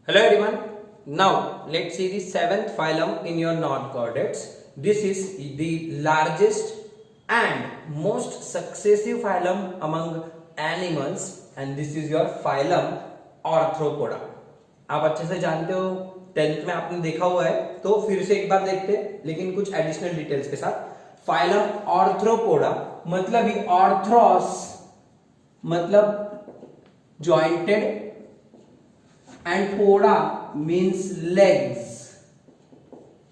Hello everyone. Now let's see the seventh phylum in your non-chordates. This is the largest and most successive phylum among animals and this is your phylum Arthropoda. आप अच्छे से जानते हो, 10th में आपने देखा हुआ है, तो फिर से एक बार देखते हैं लेकिन कुछ एडिशनल डिटेल्स के साथ. फाइलम ऑर्थ्रोपोडा मतलब ही ऑर्थ्रोस मतलब jointed and poda means legs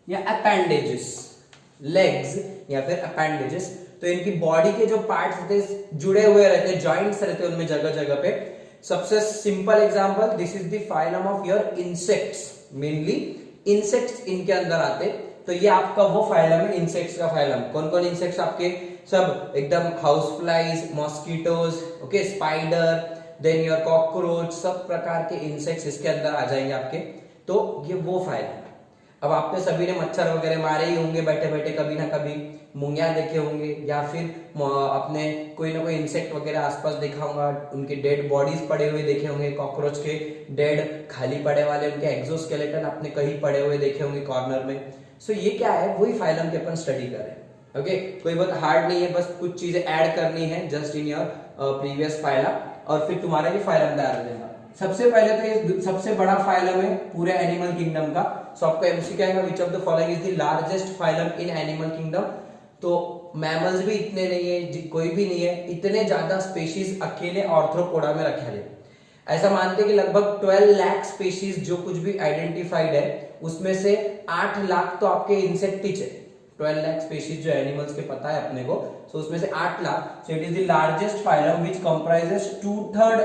या appendages, legs या फिर appendages. तो इनकी बॉडी के जो पार्ट्स रहते हैं जुड़े हुए रहते हैं, जॉइंट्स रहते हैं उनमें जगह जगह पे. सबसे simple example, this is the phylum of your insects. Mainly insects इनके अंदर आते, तो ये आपका वो फाइलम है, इंसेक्ट्स का फाइलम. कौन कौन इंसेक्ट्स आपके? सब एकदम house flies, mosquitoes, okay, spider, then your cockroach, सब प्रकार के इंसेक्ट्स इसके अंदर आ जाएंगे आपके. तो ये वो फाइल है. अब आपने सभी ने मच्छर वगैरह मारे ही होंगे बैठे बैठे, कभी ना कभी मुंगिया देखे होंगे या फिर अपने कोई ना कोई इंसेक्ट वगैरह आसपास देखा होगा, उनके डेड बॉडीज पड़े हुए देखे होंगे, कॉकरोच के डेड खाली पड़े वाले उनके एक्सोस्केलेटन आपने कहीं पड़े हुए देखे होंगे कॉर्नर में. सो ये क्या है, वही फाइलम के अपन स्टडी कर रहे हैं. ओके, कोई बहुत हार्ड नहीं है, बस कुछ चीजें ऐड करनी है just in your previous phylum और फिर तुम्हारा ये फाइलम तैयार हो जाएगा. सबसे पहले तो ये सबसे बड़ा फाइलम है पूरे एनिमल किंगडम का. सो आपका एमसीक्यू क्या है, which of the following is the largest phylum in animal kingdom. तो मैमल्स भी इतने नहीं है, कोई भी नहीं है, इतने ज्यादा स्पेशीज अकेले ऑर्थ्रोपोडा में रखे हैं. ऐसा मानते हैं कि लगभग 12 लाख स्पेशीज जो कुछ भी आइडेंटिफाइड है उसमें से 8 लाख तो आपके इंसेक्टिच है. 12 लाख स्पेशीज जो एनिमल्स के पता है अपने को, सो उसमें से 8 lakh. So it is the largest phylum which comprises 2/3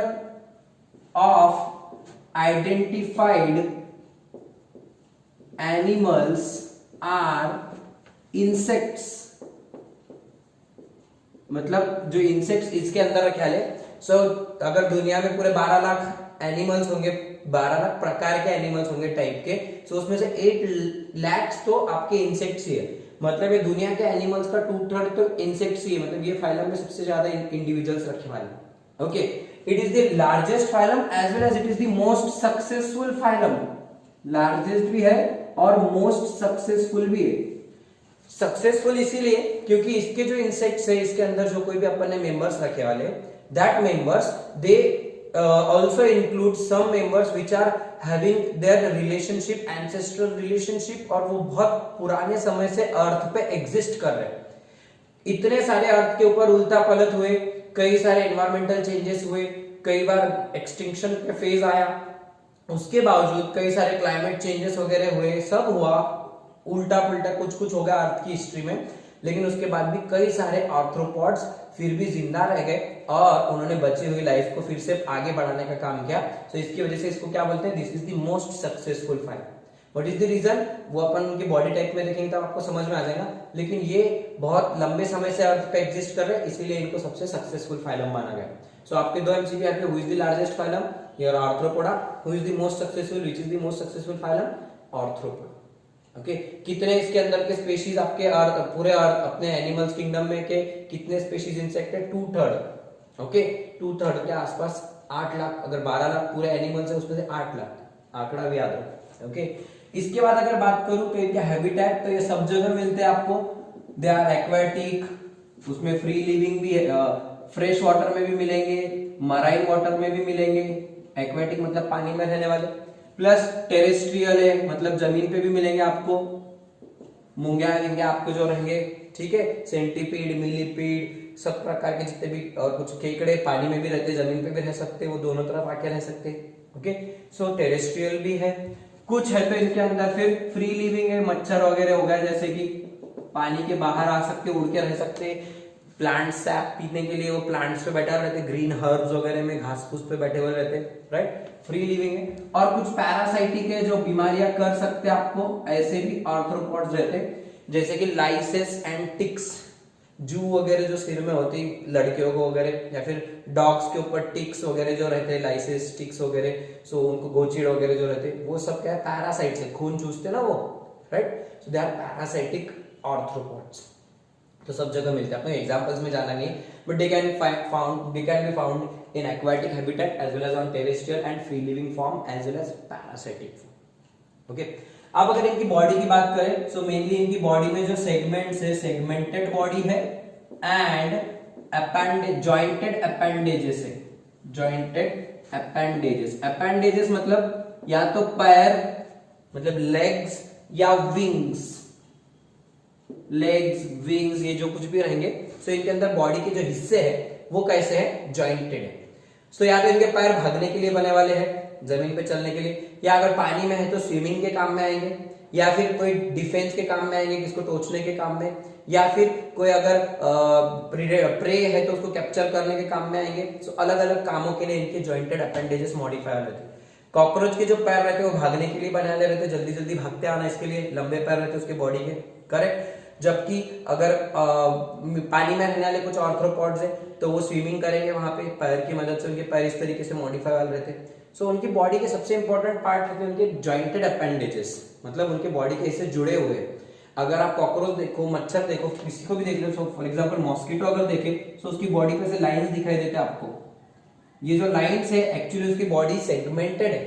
of identified animals are insects. मतलब जो इंसेक्ट्स इसके अंदर रखे हैं. सो अगर दुनिया में पूरे 12 लाख एनिमल्स होंगे, 12 लाख प्रकार के एनिमल्स होंगे टाइप के, सो उसमें से 8 लाख तो आपके इंसेक्ट्स ही है. मतलब ये दुनिया के एनिमल्स का 2/3 तो इंसेक्ट्स ही है. मतलब ये फाइलम में सबसे ज्यादा इंडिविजुअल्स रखे वाले. Okay, it is the largest phylum as well as it is the most successful phylum. Largest भी है और मोस्ट सक्सेसफुल भी है. सक्सेसफुल इसीलिए क्योंकि इसके जो इंसेक्ट्स है, इसके अंदर जो कोई भी अपन ने मेंबर्स रखे वाले, that members they also include some members which are having their relationship, ancestral relationship, और वो बहुत पुराने समय से अर्थ पे एग्जिस्ट कर रहे हैं. इतने सारे अर्थ के ऊपर उल्टा पलट हुए, कई सारे एनवायरमेंटल चेंजेस हुए, कई बार एक्सटिंक्शन पे फेज आया, उसके बावजूद कई सारे क्लाइमेट चेंजेस वगैरह हुए, सब हुआ, उल्टा पुल्टा कुछ कुछ हो गया अर्थ की हिस्ट्री में. लेकिन उसके बाद भी कई सारे आर्थ्रोपॉड्स फिर भी जिंदा रह गए और उन्होंने बची हुई लाइफ को फिर से आगे बढ़ाने का काम किया. तो इसकी वजह से इसको क्या बोलते हैं, this is the most successful phylum. What is the reason, वो अपन उनकी बॉडी टाइप में देखेंगे तब आपको समझ में आ जाएगा. लेकिन ये बहुत लंबे समय से अर्थ पे एग्जिस्ट कर रहे हैं, इसीलिए इनको सबसे सक्सेसफुल फाइलम माना गया. सो आपके दो एमसीक्यू आते हैं, who is the largest phylum, your arthropoda. Who is the most successful, which is the most successful phylum, arthropoda. Okay, कितने इसके अंदर के स्पेशीज आपके पूरे अपने एनिमल्स किंगडम में के कितने स्पेशीज इंसेक्ट है, 2/3. ओके, 2/3 के आसपास 8 लाख. अगर 12 लाख पूरे एनिमल्स है उसमें से 8 लाख, आंकड़ा भी याद रखो. ओके, इसके बाद अगर बात करूं तो इनका हैबिटेट, तो ये सब जगह मिलते हैं आपको. दे आर एक्वेटिक, उसमें फ्री लिविंग भी है, फ्रेश वाटर में भी मिलेंगे, मराइन वाटर में भी मिलेंगे. एक्वेटिक मतलब पानी में रहने वाले, प्लस टेरेस्ट्रियल है मतलब जमीन पे भी मिलेंगे आपको. मुंगिया आपको जो रहेंगे, ठीक है, सेंटीपीड, मिलीपीड, सब प्रकार के जितने भी, और कुछ केकड़े पानी में भी रहते, जमीन पे भी रह सकते, वो दोनों तरफ आके रह सकते. ओके, सो टेरेस्ट्रियल भी है. कुछ है तो इनके अंदर फिर फ्री लिविंग है, मच्छर वगैरह हो गया जैसे कि पानी के बाहर आ सकते, उड़ के रह सकते. प्लांट्स सैप पीने के लिए वो प्लांट्स पे बैठे रहते, ग्रीन हर्ब्स वगैरह में घास फूस पे बैठे हुए रहते, राइट, फ्री लिविंग है. और कुछ पैरासाइटिक है जो बीमारियां कर सकते हैं आपको, ऐसे भी आर्थ्रोपॉड्स रहते, जैसे कि लाइसेस एंड टिक्स. जू वगैरह जो सिर में होती लड़कियों को वगैरह, या फिर डॉग्स के ऊपर टिक्स वगैरह जो रहते हैं, लाइसेस टिक्स वगैरह, सो उनको गोचीड़ वगैरह जो रहते हैं, वो सब क्या है, पैरासाइट्स है, खून चूसते ना वो, right. So they are parasitic arthropods. तो सब जगह मिलते हैं, अपने एग्जांपल्स में जाना नहीं, but they can be found in aquatic habitat as well as on terrestrial and free living form as well as parasitic form. Okay, अब अगर इनकी बॉडी की बात करें सो मेनली इनकी बॉडी में जो सेगमेंट्स है, सेगमेंटेड बॉडी है एंड जॉइंटेड अपेंडेजेस है, जॉइंटेड अपेंडेजेस। अपेंडेजेस मतलब या तो पैर मतलब लेग्स या विंग्स, लेग्स विंग्स ये जो कुछ भी रहेंगे सो इनके अंदर बॉडी के जो हिस्से है वो कैसे है, जॉइंटेड है। सो या तो इनके पैर भागने के लिए बने वाले हैं, जमीन पे चलने के लिए, या अगर पानी में है तो स्विमिंग के काम में आएंगे, या फिर कोई डिफेंस के काम में आएंगे, किसको टोचने के काम में, या फिर कोई अगर प्रे है तो उसको कैप्चर करने के काम में आएंगे। सो अलग अलग कामों के लिए इनके जॉइंटेड अपेंडेजेस मॉडिफायर रहते हैं। कॉकरोच के जो पैर रहते हैं वो भागने के लिए बने रहते हैं, जल्दी जल्दी भागते आना, इसके लिए लंबे पैर रहते हैं उसके बॉडी के, करेक्ट। जबकि अगर पानी में रहने वाले कुछ आर्थ्रोपॉड्स है तो वो स्विमिंग करेंगे, वहां पे पैर की मदद से उनके पैर इस तरीके से मॉडिफाई वाले रहते हैं। सो उनकी बॉडी के सबसे इंपॉर्टेंट पार्ट रहते हैं उनके जॉइंटेड अपेंडेजेस, मतलब उनके बॉडी के हिस्से जुड़े हुए हैं। अगर आप कॉकरोच देखो, मच्छर देखो, किसी को भी देख लो, फॉर एग्जांपल मॉस्किटो अगर देखे तो उसकी बॉडी पे से लाइंस दिखाई देते हैं आपको। ये जो लाइंस है एक्चुअली उसकी बॉडी सेगमेंटेड है,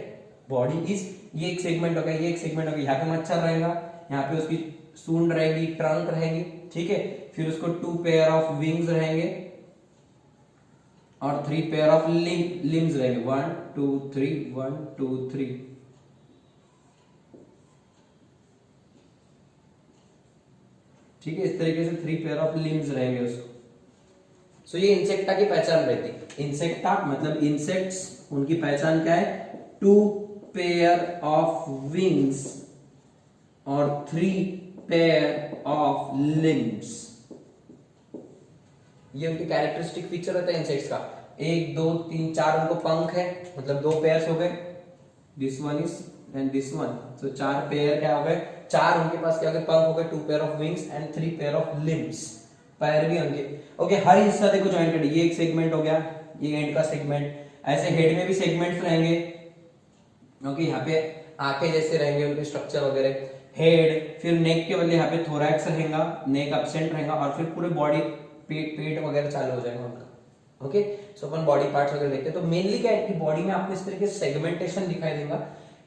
बॉडी इज, ये एक सेगमेंट होगा, ये एक सेगमेंट होगा, यहाँ पे मच्छर रहेगा, यहाँ पे उसकी सूंड रहेगी, ट्रंक रहेगी, ठीक है, फिर उसको 2 पेयर ऑफ विंग्स रहेंगे और 3 पेयर ऑफ लिम्स रहेंगे, 1 2 3 1 2 3, ठीक है, इस तरीके से 3 पेयर ऑफ लिम्स रहेंगे उसको। सो ये इंसेक्टा की पहचान रहती है। इंसेक्टा मतलब इंसेक्ट्स, उनकी पहचान क्या है, 2 पेयर ऑफ विंग्स और 3 पेयर ऑफ लिम्स, ये उनके कैरेक्टरिस्टिक फीचर रहता है इंसेक्ट्स का। 1 2 3 4 उनको पंख है, मतलब 2 पेयर्स हो गए, this one is and this one, so 4 pair क्या हो गए, 4 उनके पास क्या हो गए, पंख हो गए, 2 pair of wings and 3 pair of limbs, पैर भी होंगे। ओके, हर हिस्सा देखो जॉइंटेड, ये एक सेगमेंट हो गया, ये एंड का सेगमेंट, ऐसे हेड में भी सेगमेंट्स रहेंगे। ओके, यहाँ पे आंखें जैसे रहेंगे उनके स्ट्रक्चर वगैरह, हेड, फिर नेक के बदले यहाँ पे थोरैक्स रहेगा, नेक एब्सेंट रहेगा, और फिर पूरे बॉडी पेट वगैरह चालू हो जाएगा उनका। ओके, सो अपन बॉडी पार्ट्स वगैरह देखते हैं। तो मेनली क्या है कि बॉडी में आपको इस तरीके से सेगमेंटेशन दिखाई देगा।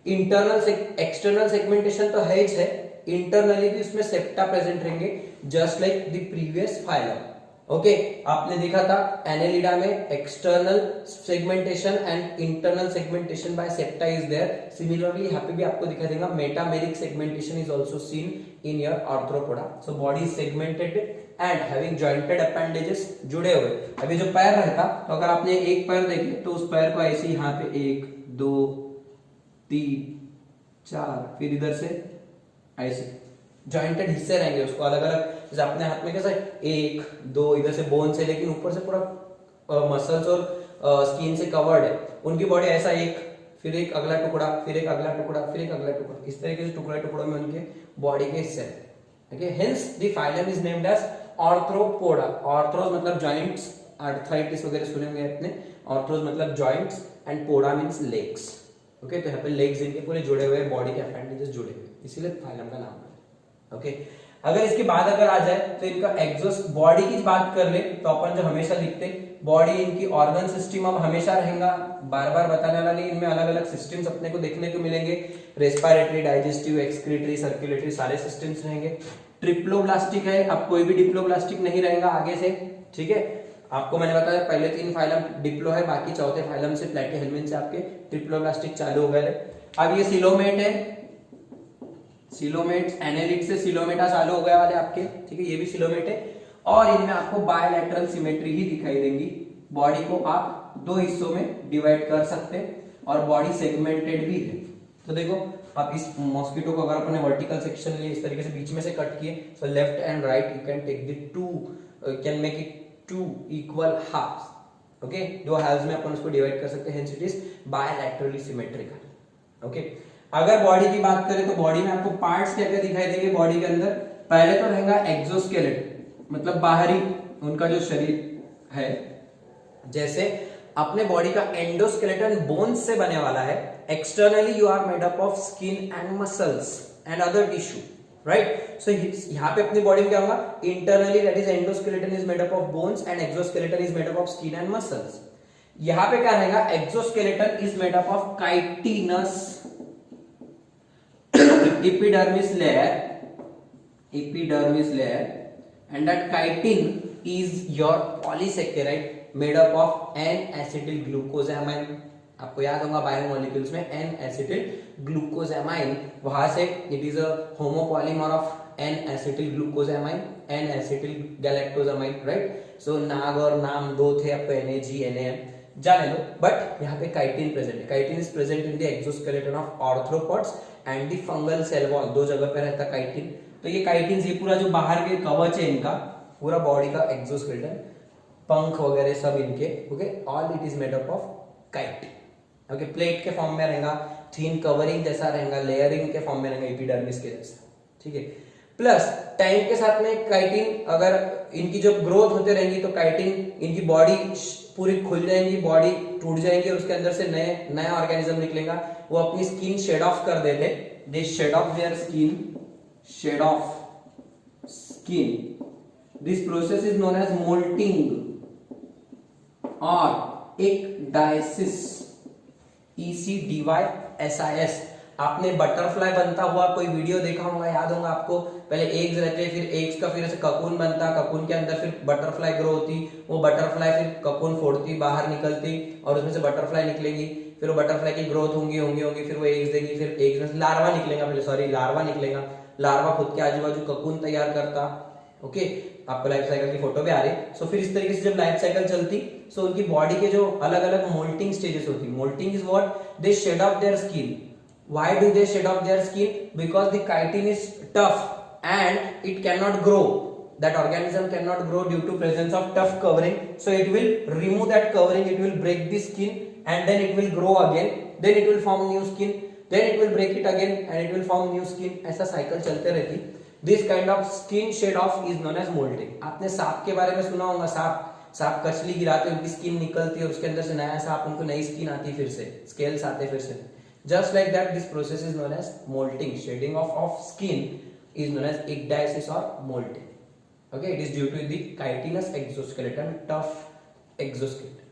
इंटरनल एक्सटर्नल सेगमेंटेशन तो है ही है, इंटरनली भी उसमें सेप्टा प्रेजेंट रहेंगे, just like the previous phylum. Okay, आपने देखा था एनेलिडा में external segmentation and internal segmentation by septa is there. Similarly यहाँ पे भी आपको दिखाई देगा metameric segmentation is also seen in your Arthropoda. So body is segmented and having jointed appendages, जुड़े हुए। अभी जो पैर रहता, तो अगर आपने एक पैर देखे तो उस पैर को ऐसे यहाँ पे 1 2 3 4, फिर इधर से ऐसे जॉइंटेड हिस्से रहेंगे, उसको अलग अलग, जैसे अपने हाथ में कैसा 1 2 इधर से बोन से, लेकिन ऊपर से पूरा मसल्स और स्किन से कवर्ड है। उनकी बॉडी ऐसा एक, फिर एक अगला टुकड़ा, फिर एक अगला टुकड़ा, फिर एक अगला टुकड़ा, इस तरीके से टुकड़े टुकड़ों में उनके बॉडी के हिस्से हैं। Okay, hence the phylum is named as Arthropoda. Arthros मतलब जॉइंट्स, आर्थराइटिस वगैरह सुने होंगे अपने, आर्थ्रोस मतलब joints and poda means legs. Okay, तो यहाँ पे लेग्स इनके पूरे जुड़े हुए, बॉडी के अपेंडेजेस जुड़े हुए, इसीलिए फाइलम का नाम है। ओके, अगर इसके बाद अगर आ जाए तो इनका एग्जॉस्ट, बॉडी की बात कर ले तो अपन जो हमेशा लिखते, बॉडी इनकी ऑर्गन सिस्टम अब हमेशा रहेगा, बार बार बताने वाली, इनमें अलग अलग सिस्टम्स अपने को देखने को मिलेंगे, रेस्पिरेटरी, डाइजेस्टिव, एक्सक्रीटरी, सर्कुलेटरी, सारे सिस्टम्स रहेंगे। ट्रिप्लोब्लास्टिक है, अब कोई भी डिप्लोब्लास्टिक नहीं रहेगा आगे से, ठीक है। आपको मैंने बताया पहले 3 फाइलम डिप्लो है, बाकी चौथे फाइलम से प्लेटिहेल्मिन से आपके ट्रिप्लोब्लास्टिक चालू हो गए। अब ये सिलोमेट है, सिलोमेट, एनालिट से सिलोमेटा चालू हो गए वाले आपके, ठीक है, ये भी सिलोमेट है। और इनमें आपको बायलैटरल सिमेट्री ही दिखाई देंगी। बॉडी को आप 2 हिस्सों में डिवाइड कर सकते हैं और बॉडी सेगमेंटेड भी है। तो देखो, आप इस मॉस्किटो को अगर अपने वर्टिकल सेक्शन लिए इस तरीके से बीच में से कट किए, so left and right you can take the 2, can make it 2 equal halves. Okay, 2 halves में अपन उसको डिवाइड कर सकते हैं, hence it is bilaterally symmetrical. Okay, अगर बॉडी की बात करें तो बॉडी में आपको पार्ट्स क्या क्या दिखाई देंगे बॉडी के अंदर। पहले तो रहेगा एक्सोस्केलेटन, मतलब बाहरी उनका जो शरीर है, जैसे अपने बॉडी का एंडोस्केलेटन बोन्स से बने वाला है, externally you are made up of skin and muscles and other tissue, right. So यहाँ पे अपनी बॉडी में क्या होगा, internally that is endoskeleton is made up of bones and exoskeleton is made up of skin and muscles. यहां पे क्या रहेगा, exoskeleton is made up of chitinous epidermis layer and that chitin is your polysaccharide made up of N-acetyl glucosamine. आपको याद होगा biomolecules में N-acetyl glucosamine, वहां से it is a homopolymer of N-acetyl glucosamine, N-acetyl galactosamine, right. So NAG और नाम दो थे, आपको NAG NAM जाने दो, बट यहाँ पे काइटिन प्रेजेंट है. Chitin is present in the exoskeleton of arthropods and the fungal cell wall, दो जगह पे रहता काइटिन. तो ये काइटिन ये पूरा जो बाहर के कवच है इनका, पूरा बॉडी का एक्सोस्केलेटन, पंख वगैरह सब इनके, okay, all it is made up of chitin. Okay, plate के फॉर्म में रहेगा, थीन कवरिंग जैसा रहेगा, लेयरिंग के फॉर्म में रहेगा, एपिडर्मिस के जैसा. ठीक है. प्लस टाइम के साथ में काइटिन, अगर इनकी जो ग्रोथ होते रहेंगी तो काइटिन, इनकी बॉडी पूरी खुल जाएंगी, बॉडी टूट जाएंगी और उसके अंदर से नया ऑर्गेनिज्म निकलेगा. वो अपनी स्किन शेड ऑफ कर देते, they shed of their skin, shed off skin. This process is known as moulting और एक्डाइसिस, ECDYSIS. आपने बटरफ्लाई बनता हुआ कोई वीडियो देखा होगा, याद होगा आपको. पहले एग्स रहते, फिर एग्स का फिर ऐसे ककून बनता, ककून के अंदर फिर बटरफ्लाई ग्रो होती, वो बटरफ्लाई फिर ककून फोड़ती, बाहर निकलती और उसमें से बटरफ्लाई निकलेगी, फिर वो बटरफ्लाई की ग्रोथ होंगी, फिर वो एग्स देगी, फिर एग्स में से लार्वा निकलेगा, लार्वा निकलेगा, लार्वा खुद के आजू बाजू ककून तैयार करता. ओके, आपको लाइफ साइकिल की फोटो भी आ रही. सो फिर इस तरीके से जब लाइफ साइकिल चलती, सो उनकी बॉडी के जो अलग अलग मोल्टिंग स्टेजेस होती. Moulting is what, they shed of their skin. Why do they shed off their skin? Because the chitin is tough and it cannot grow. That organism cannot grow due to presence of tough covering. So it will remove that covering, it will break the skin and then it will grow again. Then it will form new skin. Then it will break it again and it will form new skin. ऐसा cycle चलते रहती. This kind of skin shed off is known as molting. आपने सांप के बारे में सुना होगा. सांप कचली गिराते, उनकी स्किन निकलती है और उसके अंदर से नया सांप, उनको नई स्किन आती फिर से, स्केल्स आते फिर से. Just like that, this process is known as molting. Shedding off of skin is known as ecdysis or molting. Okay, it is due to the chitinous exoskeleton, tough exoskeleton.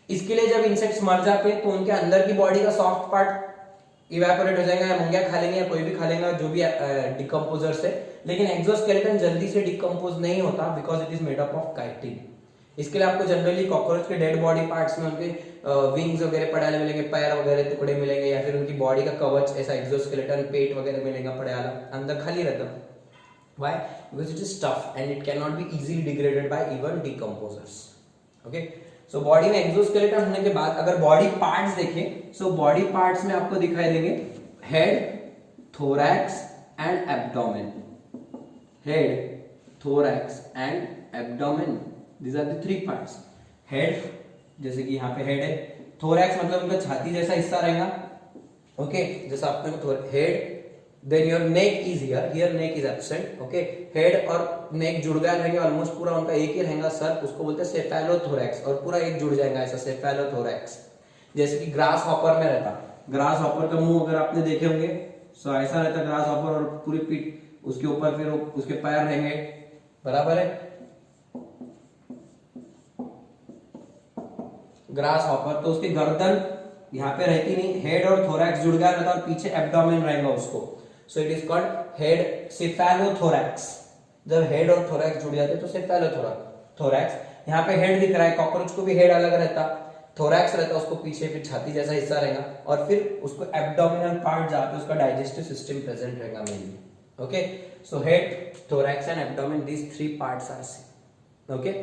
इसके लिए जब insects मर जाते हैं तो उनके अंदर की बॉडी का सॉफ्ट पार्ट इवेपोरेट हो जाएगा, या मुंगिया खा लेंगे या कोई भी खा लेगा, जो भी डिकम्पोजर्स है. लेकिन एक्सोस्केलेटन जल्दी से डिकम्पोज नहीं होता because it is made up of chitin. इसके लिए आपको जनरली कॉकरोच के डेड बॉडी पार्ट्स में उनके विंग्स वगैरह पड़े मिलेंगे, पैर वगैरह टुकड़े मिलेंगे, या फिर उनकी बॉडी का कवच ऐसा एक्सोस्केलेटन, पेट वगैरह मिलेगा पड़े वाला, अंदर खाली रहता. Why? Because it is tough and it can not be easily degraded by even decomposers. Okay, so body में एक्सोस्केलेटन होने के बाद अगर बॉडी पार्ट्स देखें, सो बॉडी पार्ट्स में आपको दिखाई देंगे head, thorax and abdomen. Head, thorax and abdomen, these are the three parts. head, जैसे कि यहाँ पे हेड है. थोरैक्स मतलब उनका छाती जैसा हिस्सा रहेगा. ओके, जैसा आपने head. Then your neck is here neck is absent. Okay, head और नेक जुड़ गए रहेंगे, ऑलमोस्ट पूरा उनका एक ही रहेगा सर, उसको बोलते हैं सेफेलोथोरैक्स, और पूरा एक जुड़ जाएगा ऐसा सेफेलोथोरैक्स. जैसे कि ग्रास हॉपर में रहता, ग्रास हॉपर का मुंह अगर आपने देखे होंगे, सो ऐसा रहता ग्रास हॉपर, और पूरी पीठ उसके ऊपर, फिर उसके पैर रहेंगे, बराबर है. ग्रास हॉपर, तो उसकी गर्दन यहाँ पे रहती नहीं, हेड और थोरैक्स जुड़ गया रहता और पीछे एब्डोमेन रहेगा उसको. So it is called head cephalothorax. जब हेड और थोरैक्स जुड़ जाते तो सेफेलोथोरैक्स. यहाँ पे हेड दिख रहा है, कॉकरोच को भी हेड अलग रहता, थोरैक्स रहता उसको पीछे, फिर छाती जैसा हिस्सा रहेगा, और फिर उसको एब्डोमिनल पार्ट जहाँ पे उसका डाइजेस्टिव सिस्टम प्रेजेंट रहेगा mainly. Okay, so head, thorax and abdomen, these three parts are same. Okay,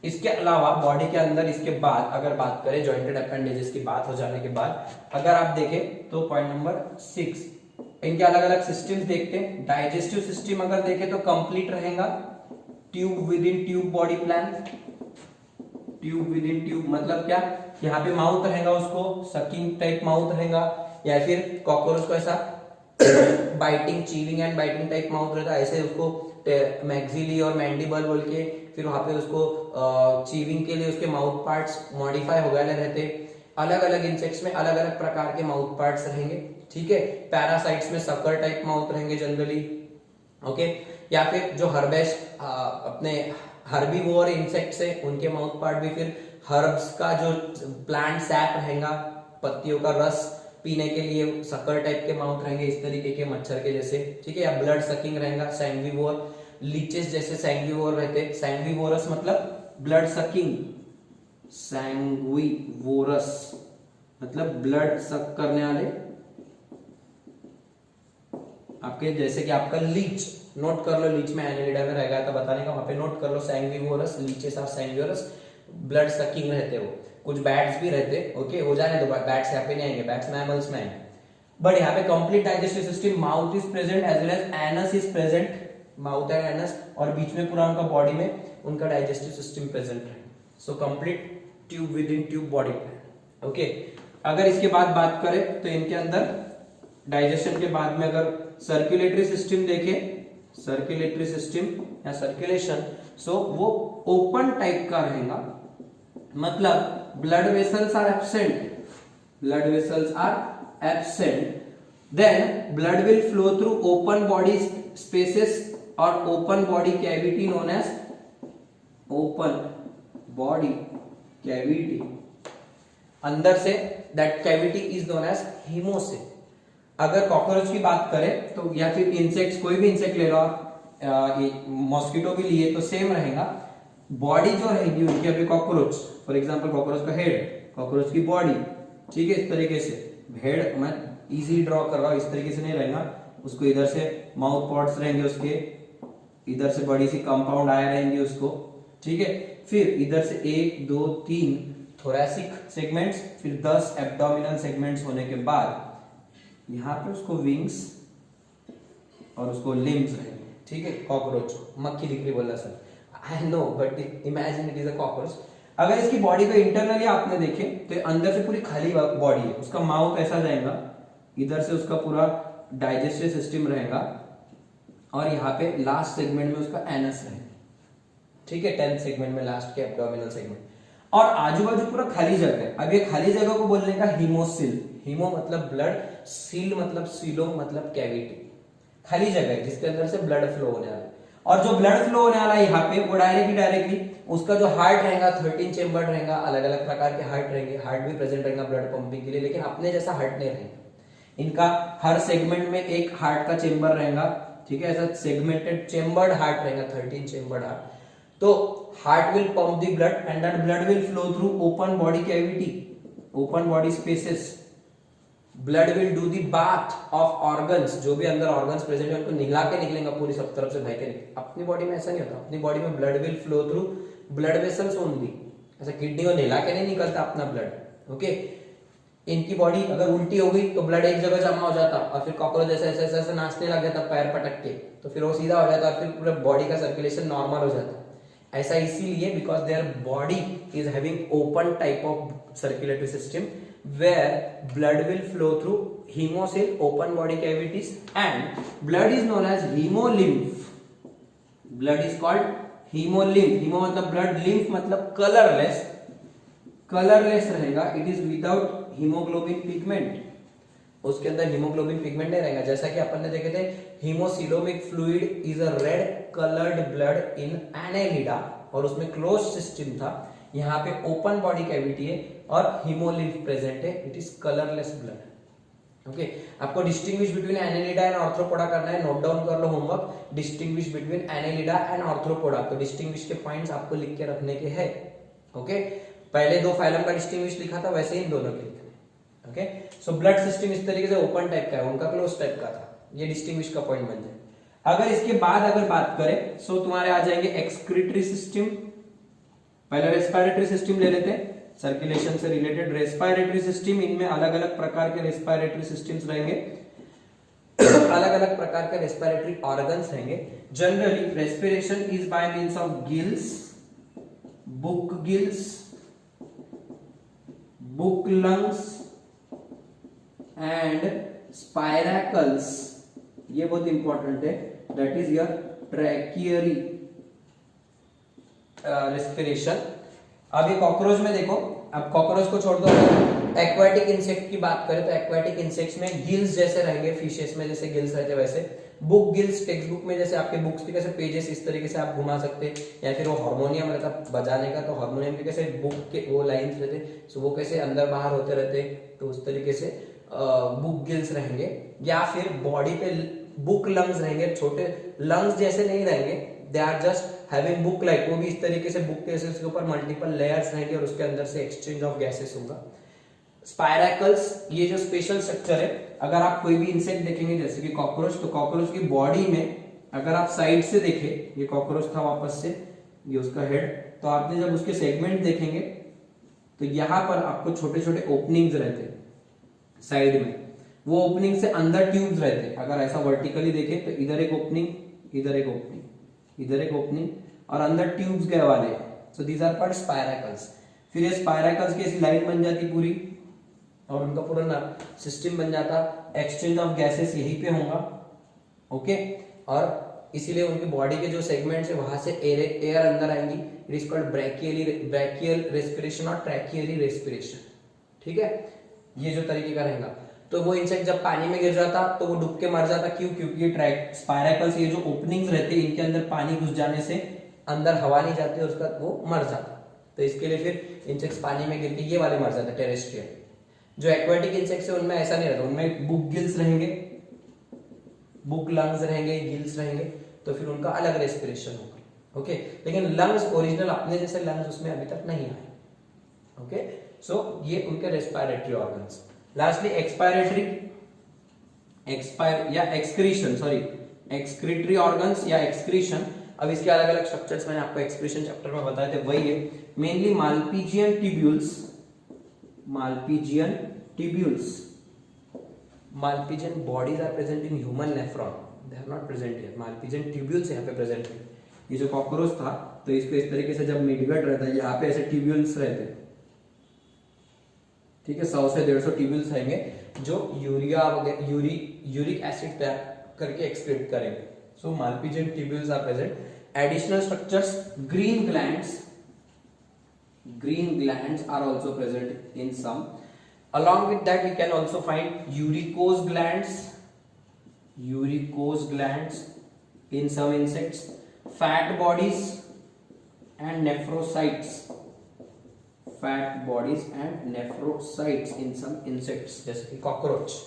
इसके अलावा बॉडी के अंदर इसके बाद अगर बात करें जॉइंटेड अपेंडेजेस की बात हो जाने के बाद, अगर आप देखें तो पॉइंट नंबर 6, इनके अलग अलग सिस्टम्स देखते हैं. डाइजेस्टिव सिस्टम अगर देखें तो कंप्लीट रहेगा. Tube with in tube body plan. Tube with in tube मतलब क्या, यहाँ पे माउथ रहेगा, उसको सकिंग टाइप माउथ रहेगा, या फिर कॉकरोच को ऐसा biting, chewing and biting type mouth रहता है, ऐसे उसको मैक्सिली और मैंडिबल बोल के, फिर वहां पे उसको चीविंग के लिए उसके माउथ पार्ट्स मॉडिफाई हो गए रहते. अलग अलग इंसेक्ट्स में अलग अलग प्रकार के माउथ पार्ट्स रहेंगे. ठीक है, पैरासाइट्स में सकर टाइप माउथ रहेंगे जनरली. ओके, या फिर जो हर्बेस अपने हर्बीवोर इंसेक्ट्स है उनके माउथ पार्ट भी फिर हर्ब्स का जो प्लांट सैप रहेगा, पत्तियों का रस पीने के लिए शक्कर टाइप के माउथ रहेंगे इस तरीके के मच्छर के जैसे, ठीक है। या ब्लड सकिंग रहेगा, सैंग्विवोर, लीचेस जैसे सैंग्विवोर रहते, सैंग्विवोरस मतलब ब्लड सकिंग, सैंग्विवोरस मतलब ब्लड सक करने वाले आपके, जैसे कि आपका लीच, नोट कर लो, लीच में एनेलिडा में रहेगा तो बताने का, वहां पे नोट कर लो सैंग्विवोरस, लीचेस आर सैंग्विवोरस, ब्लड सकिंग रहते हो। कुछ बैट्स भी रहते, ओके हो जाने दो, बैट्स यहाँ पे नहीं आएंगे, बैट्स मैमल्स में आएंगे। बट यहाँ पे complete digestive system, mouth is present as well as anus is present, mouth and anus, और बीच में पूरा उनका बॉडी में उनका डाइजेस्टिव सिस्टम प्रेजेंट है। So complete tube with in tube body plan, okay. अगर इसके बाद बात करें तो इनके अंदर डाइजेशन के बाद में अगर सर्कुलेटरी सिस्टम देखें, सर्कुलेटरी सिस्टम या सर्कुलेशन, सो वो ओपन टाइप का रहेगा, मतलब blood vessels are absent, blood vessels are absent, then blood will flow through open body spaces or open body cavity known as open body cavity, अंदर से that cavity is known as hemocyst। अगर cockroach की बात करें तो या फिर insects, कोई भी इंसेक्ट ले लो आप, मॉस्किटो भी लिए तो सेम रहेगा, बॉडी जो रहेगी उनकी, अभी कॉकरोच फॉर एग्जांपल, कॉकरोच का हेड, कॉकरोच की बॉडी, ठीक है, इस तरीके से हेड मैं इजी ड्रॉ कर रहा हूं, इस तरीके से नहीं रहेगा, उसको इधर से माउथ पॉट्स रहेंगे उसके, इधर से बड़ी सी कंपाउंड आया रहेंगे उसको, ठीक है, फिर इधर से 1 2 3 थोरैसिक सेगमेंट्स, फिर 10 एब्डोमिनल सेगमेंट्स होने के बाद यहाँ पे उसको विंग्स और उसको लिम्स रहेंगे, ठीक है। कॉकरोच, मक्खी दिख रही बोला sir, I know but imagine it is a cockroach. अगर इसकी बॉडी को इंटरनली आपने देखे तो अंदर से पूरी खाली बॉडी है, उसका माउथ ऐसा जाएगा, इधर से उसका पूरा डाइजेस्टिव सिस्टम रहेगा, और यहाँ पे लास्ट सेगमेंट में उसका एनस रहेगा, ठीक है, 10th सेगमेंट में लास्ट के एब्डोमिनल सेगमेंट, और आजू बाजू पूरा खाली जगह है। अब ये खाली जगह को बोलने का हीमोसिल, हीमो मतलब ब्लड, सील मतलब सीलो मतलब कैविटी, खाली जगह है जिसके अंदर से ब्लड फ्लो होने वाला है। और जो ब्लड फ्लो होने वाला है यहाँ पे वो डायरेक्टली उसका जो हार्ट रहेगा 13 चेम्बर रहेगा, अलग अलग प्रकार के हार्ट रहेंगे, हार्ट भी प्रेजेंट रहेगा ब्लड पंपिंग के लिए, लेकिन अपने जैसा हार्ट नहीं रहेगा, इनका हर सेगमेंट में एक हार्ट का चेम्बर रहेगा, ठीक है, ऐसा सेगमेंटेड चेम्बर्ड हार्ट रहेगा, 13 चेम्बर्ड हार्ट। तो heart will pump the blood and that blood will flow through open body cavity, open body spaces, blood will do the bath of organs, जो भी अंदर ऑर्गन्स प्रेजेंट है उनको निगला के निकलेंगे पूरी सब तरफ से बह के निकले। अपनी बॉडी में ऐसा नहीं होता, अपनी बॉडी में blood will flow through blood vessels only, ऐसा किडनी को निगला के नहीं निकलता अपना ब्लड, ओके। इनकी बॉडी अगर उल्टी हो गई तो ब्लड एक जगह जमा हो जाता, और फिर कॉकरोच ऐसे ऐसे ऐसे नाचने लग जाता पैर पटक के, तो फिर वो सीधा हो जाता, फिर पूरा बॉडी का सर्कुलेशन नॉर्मल हो जाता। ऐसा इसीलिए because their body is having open type of circulatory system where blood will flow through hemocyl, open body cavities, and blood is known as hemolymph, blood is called hemolymph, hemo मतलब blood, lymph मतलब colorless, colorless रहेगा, it is without hemoglobin pigment, उसके अंदर hemoglobin pigment नहीं रहेगा। जैसा कि अपन ने देखे थे hemocoelomic fluid is a red colored blood in annelida, और उसमें closed system था, यहाँ पे ओपन बॉडी कैविटी है और हीमोलिम्फ प्रेजेंट है, it is colourless blood, okay. आपको distinguish between annelida and arthropoda करना है, नोट डाउन कर लो homework, distinguish between annelida and arthropoda, तो डिस्टिंग्विश के पॉइंट्स आपको लिख के रखने के हैं, ओके। पहले 2 फाइलम का डिस्टिंग्विश लिखा था, वैसे ही इन दोनों के लिखने, ओके। सो ब्लड सिस्टम इस तरीके से ओपन टाइप का है, उनका क्लोज टाइप का था, ये डिस्टिंग्विश का पॉइंट बन जाए। अगर इसके बाद अगर बात करें सो तुम्हारे आ जाएंगे एक्सक्रीटरी सिस्टम, पहले रेस्पिरेटरी सिस्टम ले लेते हैं, सर्कुलेशन से रिलेटेड रेस्पिरेटरी सिस्टम, इनमें अलग अलग प्रकार के रेस्पिरेटरी सिस्टम्स रहेंगे, अलग अलग प्रकार के रेस्पिरेटरी ऑर्गन्स रहेंगे। Generally respiration is by means of gills, book gills, book lungs and spiracles, ये बहुत इंपॉर्टेंट है, that is your tracheary respiration. अब ये कॉकरोच में देखो, अब कॉकरोच को छोड़ दो, एक्वाटिक इंसेक्ट की बात करें तो एक्वाटिक इंसेक्ट्स में गिल्स जैसे रहेंगे, फिशेस में जैसे गिल्स रहते वैसे, बुक गिल्स, टेक्स्ट बुक में जैसे आपके बुक्स के कैसे पेजेस इस तरीके से आप घुमा सकते हैं, या फिर वो हारमोनियम रहता बजाने का, तो हारमोनियम के कैसे बुक के वो लाइंस रहते, सो वो कैसे अंदर बाहर होते रहते, तो उस तरीके से बुक गिल्स रहेंगे। या फिर बॉडी पे बुक लंग्स रहेंगे, छोटे लंग्स जैसे नहीं रहेंगे, they are just having book like, वो भी इस तरीके से बुक के उसके ऊपर मल्टीपल लेयर्स रहेंगे और उसके अंदर से एक्सचेंज ऑफ गैसेस होगा। स्पाइरैकल्स, ये जो स्पेशल स्ट्रक्चर है, अगर आप कोई भी इंसेक्ट देखेंगे जैसे कि कॉकरोच, तो कॉकरोच की बॉडी में अगर आप साइड से देखें, ये कॉकरोच था वापस से, ये उसका हेड, तो आपने जब उसके सेगमेंट देखेंगे तो यहाँ पर आपको छोटे छोटे ओपनिंग्स रहते साइड में, वो ओपनिंग से अंदर ट्यूब्स रहते। अगर ऐसा वर्टिकली देखें तो इधर एक ओपनिंग, इधर एक ओपनिंग, इधर एक ओपनिंग और अंदर ट्यूब्स गए वाले, सो दीज आर कॉल्ड स्पाइरैकल्स। फिर ये स्पाइरैकल्स की ऐसी लाइन बन जाती पूरी और उनका पूरा सिस्टम बन जाता, एक्सचेंज ऑफ गैसेस यहीं पे होगा, ओके। और इसीलिए उनकी बॉडी के जो सेगमेंट्स है वहां से एयर अंदर आएंगी, it is called brachial respiration और ट्रैकियली रेस्पिरेशन, ठीक है। ये जो तरीके का रहेगा, तो वो इंसेक्ट जब पानी में गिर जाता तो वो डूब के मर जाता, क्यों? क्योंकि स्पाइरैकल्स, ये जो ओपनिंग्स रहते हैं, इनके अंदर पानी घुस जाने से अंदर हवा नहीं जाती और उसका वो मर जाता। तो इसके लिए फिर इंसेक्ट्स पानी में गिर के ये वाले मर जाते टेरेस्ट्रियल। जो एक्वेटिक इंसेक्ट्स है उनमें ऐसा नहीं रहता, उनमें बुक गिल्स रहेंगे, बुक लंग्स रहेंगे, गिल्स रहेंगे, तो फिर उनका अलग रेस्पिरेशन होगा, ओके। लेकिन लंग्स ओरिजिनल अपने जैसे लंग्स उसमें अभी तक नहीं आए, ओके। सो ये उनके respiratory organs. Lastly expiratory, expire या एक्सक्रीशन, सॉरी एक्सक्रीटरी ऑर्गन्स या एक्सक्रीशन। अब इसके अलग अलग स्ट्रक्चर्स मैंने आपको एक्सक्रीशन चैप्टर में बताए थे, वही है। Mainly Malpighian tubules, Malpighian tubules, Malpighian bodies are present in human nephron, they are not present here. Malpighian tubules यहाँ पे प्रेजेंट है। ये जो कॉकरोच था तो इसको इस तरीके से जब मिडगट रहता है, यहाँ पे ऐसे ट्यूब्यूल्स रहते हैं, ठीक है। 100 से 150 ट्यूब्यूल्स रहेंगे जो यूरिया वगैरह यूरिक एसिड तैयार करके एक्सक्रीट करेंगे। So malpighian tubules are present. Additional structures, green glands, green glands are also present in some. Along with that we can also find uricose glands, uricose glands in some insects, fat bodies and nephrocytes, fat bodies and nephrocytes in some insects जैसे कि cockroach.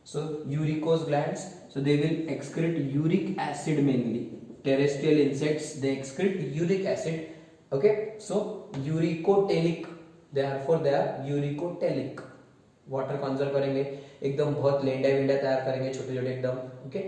So uricose glands, so they will excrete uric acid mainly. Terrestrial insects, they excrete uric acid, okay. So uricotelic, therefore they are uricotelic. Water conserve करेंगे, एकदम बहुत लेंडा विंडा तैयार करेंगे छोटे छोटे एकदम, okay,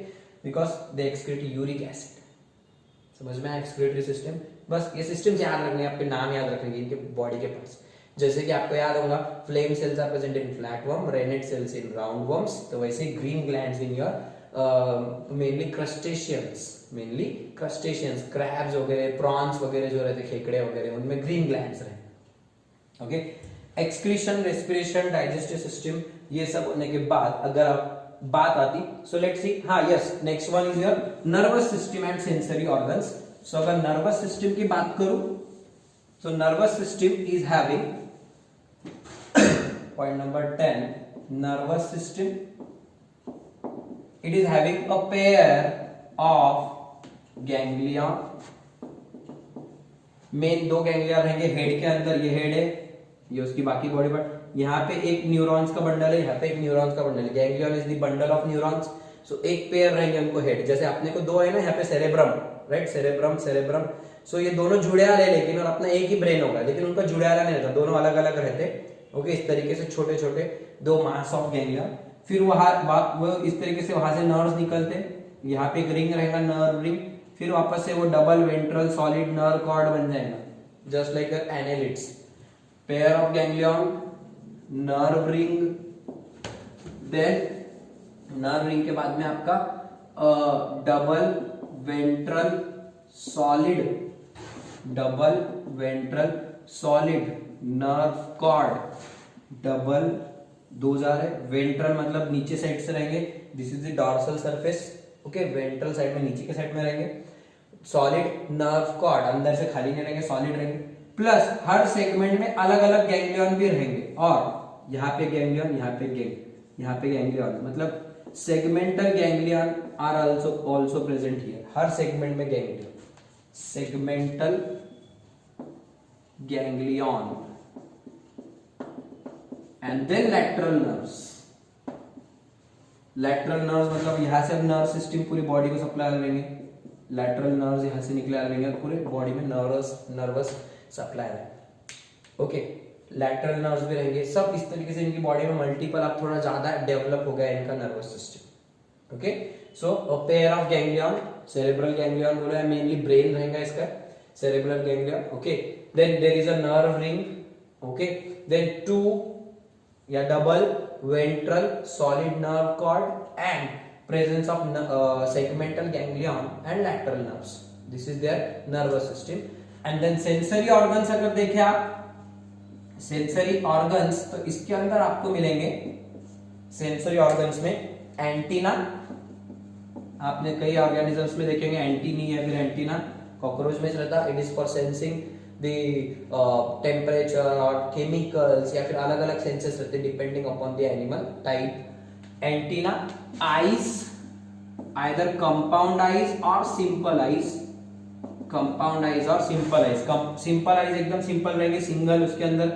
because they excrete uric acid. समझ में आया एक्सक्रीटरी सिस्टम? बस ये सिस्टम याद रखने, आपके नाम याद रखेंगे इनके बॉडी के पास। जैसे कि आपको याद होगा flame cells are present in flat worm, renette cells in round worms, तो वैसे green glands in your mainly crustaceans, mainly crustaceans, crabs वगैरह, प्रॉन्स वगैरह जो रहते खेकड़े वगैरह, उनमें ग्रीन ग्लैंड्स रहते, okay. Excretion, respiration, digestive system, ये सब होने के बाद अगर आप बात आती, सो लेट्स सी, हाँ yes, next one is your nervous system and sensory organs. So अगर नर्वस सिस्टम की बात करूं, so nervous system is having, point number 10, nervous system, it is having a pair of ganglia, main 2 ganglia रहेंगे head के अंदर, ये head है, ये उसकी बाकी बॉडी पार्ट। यहाँ पे एक न्यूरॉन्स का बंडल है, यहाँ पे एक न्यूरॉन्स का बंडल है, ganglion is the bundle of neurons. So एक पेयर रहेंगे उनको हेड, जैसे अपने को 2 है ना यहाँ पे सेरेब्रम, राइट, सेरेब्रम, सेरेब्रम। सो ये दोनों जुड़े वाले, लेकिन और अपना एक ही ब्रेन होगा, लेकिन उनका जुड़े वाला नहीं रहता, दोनों अलग अलग रहते, ओके। इस तरीके से छोटे छोटे 2 मास ऑफ गैंग्लिया। फिर वो इस तरीके से वहां से नर्व्स निकलते, यहाँ पे एक रिंग रहेगा, नर्व रिंग, फिर वापस से वो double ventral solid nerve cord बन जाएगा, just like annelids. Pair of ganglion, nerve ring, then nerve ring के बाद में आपका double ventral solid, double ventral solid nerve cord, double 2 जा रहे, वेंट्रल मतलब नीचे साइड से रहेंगे, this is the dorsal surface, okay, ventral side में नीचे के साइड में रहेंगे। सॉलिड नर्व कॉर्ड, अंदर से खाली नहीं रहेंगे, सॉलिड रहेंगे, प्लस हर सेगमेंट में अलग अलग गैंग्लियन भी रहेंगे, और यहाँ पे गैंग्लियन, यहाँ पे गैंग्लियन, मतलब segmental ganglion are also present here, हर सेगमेंट में ganglion, segmental ganglion and then lateral nerves. Lateral nerves मतलब यहां से अब नर्व सिस्टम पूरी बॉडी को सप्लाई करेंगे, लैटरल नर्व्स यहां से निकले आएंगे पूरे बॉडी में नर्वस सप्लाई है। ओके, लैटरल नर्व्स भी रहेंगे, सब इस तरीके से इनकी बॉडी में मल्टीपल, अब थोड़ा ज्यादा डेवलप हो गया इनका nervous system. Okay, so a pair of ganglion, cerebral ganglion बोला है, मेनली ब्रेन रहेगा इसका, cerebral ganglion. Okay, then there is a nerve ring. Okay, then two या double ventral solid nerve cord and presence of segmental ganglion and lateral nerves. This is their nervous system. And then sensory organs अगर देखें आप, sensory organs तो इसके अंदर आपको मिलेंगे sensory organs में एंटीना, आपने कई ऑर्गेनिजम्स में देखेंगे एंटीनी या फिर एंटीना, कॉकरोच में रहता, it is for sensing the temperature और केमिकल्स या फिर अलग अलग सेंसेस रहते depending upon the animal type. Antenna, eyes, either compound eyes और सिंपल आईज, कंपाउंड आईज और सिंपल आईज। सिंपल आईज एकदम सिंपल रहेंगे, सिंगल उसके अंदर